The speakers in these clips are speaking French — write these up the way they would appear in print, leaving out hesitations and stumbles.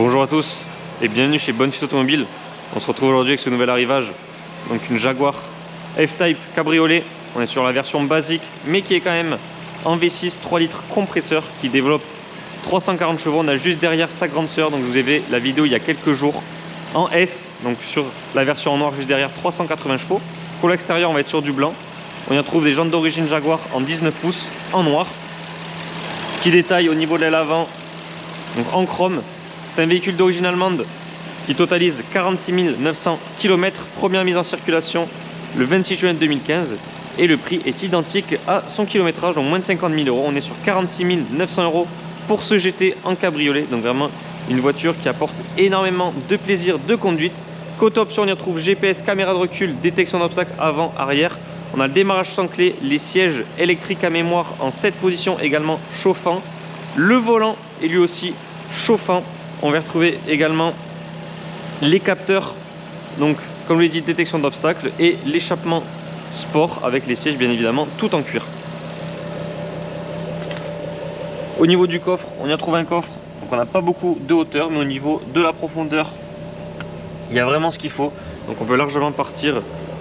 Bonjour à tous et bienvenue chez Bonfils Automobile. On se retrouve aujourd'hui avec ce nouvel arrivage, donc une Jaguar F-Type cabriolet. On est sur la version basique mais qui est quand même en V6 3 litres compresseur qui développe 340 chevaux. On a juste derrière sa grande sœur, donc je vous ai fait la vidéo il y a quelques jours en S, donc sur la version en noir juste derrière 380 chevaux. Pour l'extérieur on va être sur du blanc. On y retrouve des jantes d'origine Jaguar en 19 pouces en noir. Petit détail au niveau de l'aile avant, donc en chrome. C'est un véhicule d'origine allemande qui totalise 46 900 km, première mise en circulation le 26 juin 2015 et le prix est identique à son kilométrage, donc moins de 50 000 euros. On est sur 46 900 euros pour ce GT en cabriolet, donc vraiment une voiture qui apporte énormément de plaisir de conduite. Côté option, on y retrouve GPS, caméra de recul, détection d'obstacles avant, arrière. On a le démarrage sans clé, les sièges électriques à mémoire en 7 positions également chauffants. Le volant est lui aussi chauffant. On va retrouver également les capteurs, donc comme je l'ai dit, détection d'obstacles et l'échappement sport avec les sièges bien évidemment tout en cuir. Au niveau du coffre, on y retrouve un coffre, donc on n'a pas beaucoup de hauteur, mais au niveau de la profondeur, il y a vraiment ce qu'il faut. Donc on peut largement partir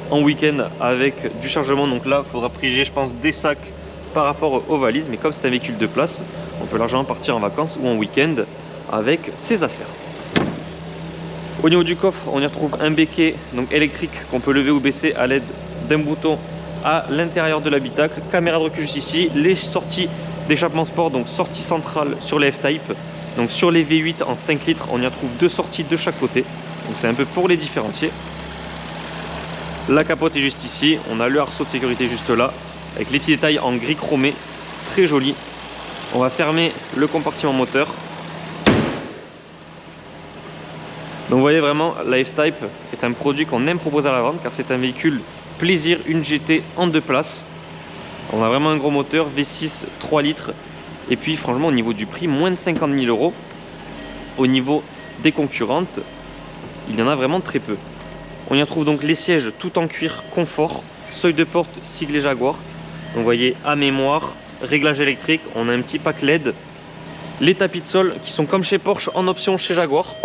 en week-end avec du chargement. Donc là, il faudra privilégier, je pense, des sacs par rapport aux valises, mais comme c'est un véhicule de place, on peut largement partir en vacances ou en week-end avec ses affaires. Au niveau du coffre, on y retrouve un béquet donc électrique qu'on peut lever ou baisser à l'aide d'un bouton à l'intérieur de l'habitacle. Caméra de recul juste ici, les sorties d'échappement sport, donc sortie centrale sur les F-Type. Donc sur les V8 en 5 litres, on y retrouve deux sorties de chaque côté. Donc c'est un peu pour les différencier. La capote est juste ici, on a le arceau de sécurité juste là, avec les petits détails en gris chromé, très joli. On va fermer le compartiment moteur. Donc vous voyez vraiment, la F-Type est un produit qu'on aime proposer à la vente car c'est un véhicule plaisir, une GT en 2 places. On a vraiment un gros moteur, V6 3 litres. Et puis franchement au niveau du prix, moins de 50 000 euros. Au niveau des concurrentes, il y en a vraiment très peu. On y retrouve donc les sièges tout en cuir confort, seuil de porte siglé Jaguar. Donc vous voyez, à mémoire, réglage électrique, on a un petit pack LED. Les tapis de sol qui sont comme chez Porsche en option chez Jaguar.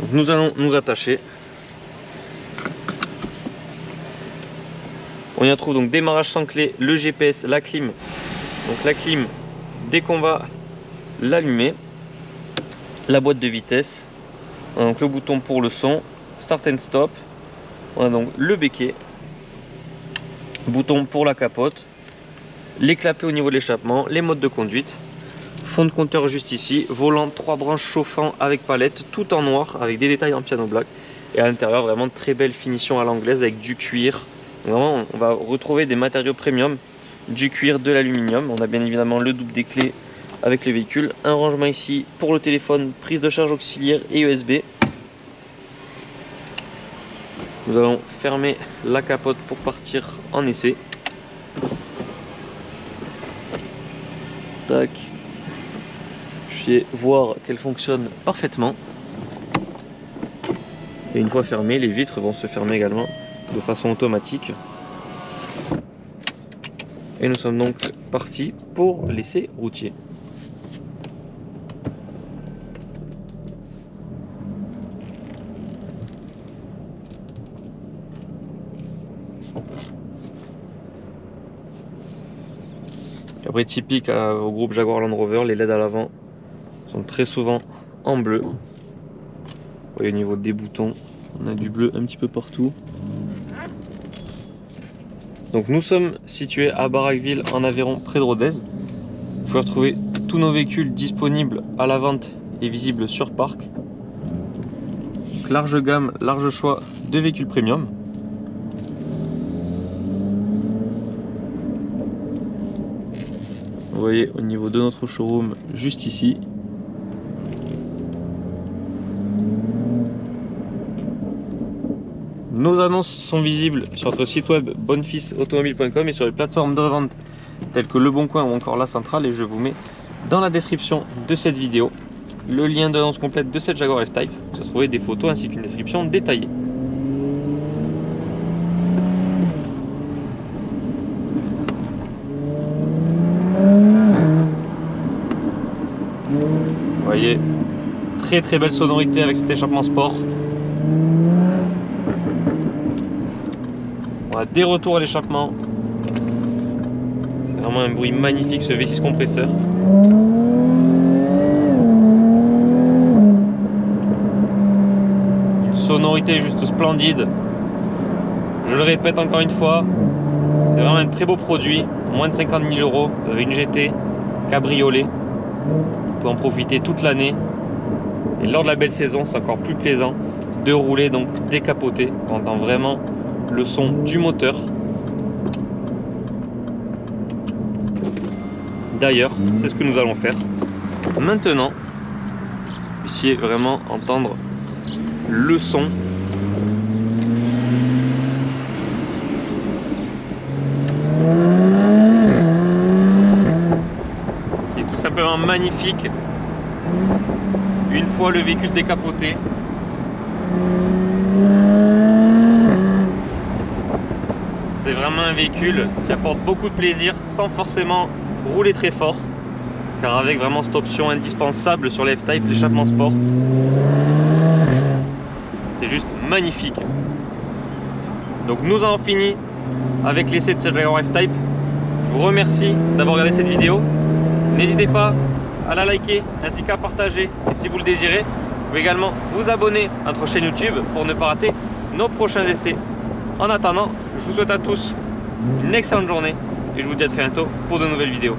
Donc nous allons nous attacher. On y retrouve donc démarrage sans clé, le GPS, la clim. Donc la clim, dès qu'on va l'allumer, la boîte de vitesse. On a donc le bouton pour le son, start and stop. On a donc le béquet, bouton pour la capote, les clapets au niveau de l'échappement, les modes de conduite, fond de compteur juste ici, volant 3 branches chauffant avec palette, tout en noir avec des détails en piano black. Et à l'intérieur vraiment très belle finition à l'anglaise avec du cuir. Donc vraiment on va retrouver des matériaux premium, du cuir, de l'aluminium. On a bien évidemment le double des clés avec le véhicule, un rangement ici pour le téléphone, prise de charge auxiliaire et USB. Nous allons fermer la capote pour partir en essai. Tac. Je vais voir qu'elle fonctionne parfaitement. Et une fois fermée, les vitres vont se fermer également de façon automatique. Et nous sommes donc partis pour l'essai routier. Après, typique au groupe Jaguar Land Rover, les LED à l'avant sont très souvent en bleu. Vous voyez au niveau des boutons, on a du bleu un petit peu partout. Donc nous sommes situés à Barraqueville en Aveyron, près de Rodez. Vous pouvez retrouver tous nos véhicules disponibles à la vente et visibles sur parc. Donc, large gamme, large choix de véhicules premium. Vous voyez au niveau de notre showroom juste ici. Nos annonces sont visibles sur notre site web bonfilsautomobile.com et sur les plateformes de revente telles que Le Bon Coin ou encore La Centrale, et je vous mets dans la description de cette vidéo le lien d'annonce complète de cette Jaguar F-Type. Vous allez trouver des photos ainsi qu'une description détaillée. Vous voyez, très belle sonorité avec cet échappement sport. On a des retours à l'échappement. C'est vraiment un bruit magnifique ce V6 compresseur. Une sonorité juste splendide. Je le répète encore une fois, c'est vraiment un très beau produit. Moins de 50 000 €. Vous avez une GT cabriolet. Vous pouvez en profiter toute l'année. Et lors de la belle saison, c'est encore plus plaisant de rouler donc décapoté. On entend vraiment le son du moteur. D'ailleurs, c'est ce que nous allons faire maintenant. Vous puissiez vraiment entendre le son. Qui est tout simplement magnifique. Une fois le véhicule décapoté. C'est vraiment un véhicule qui apporte beaucoup de plaisir sans forcément rouler très fort. Car avec vraiment cette option indispensable sur les F-Type, l'échappement sport, c'est juste magnifique. Donc nous avons fini avec l'essai de cette Jaguar F-Type. Je vous remercie d'avoir regardé cette vidéo. N'hésitez pas à la liker ainsi qu'à partager. Et si vous le désirez, vous pouvez également vous abonner à notre chaîne YouTube pour ne pas rater nos prochains essais. En attendant, je vous souhaite à tous une excellente journée et je vous dis à très bientôt pour de nouvelles vidéos.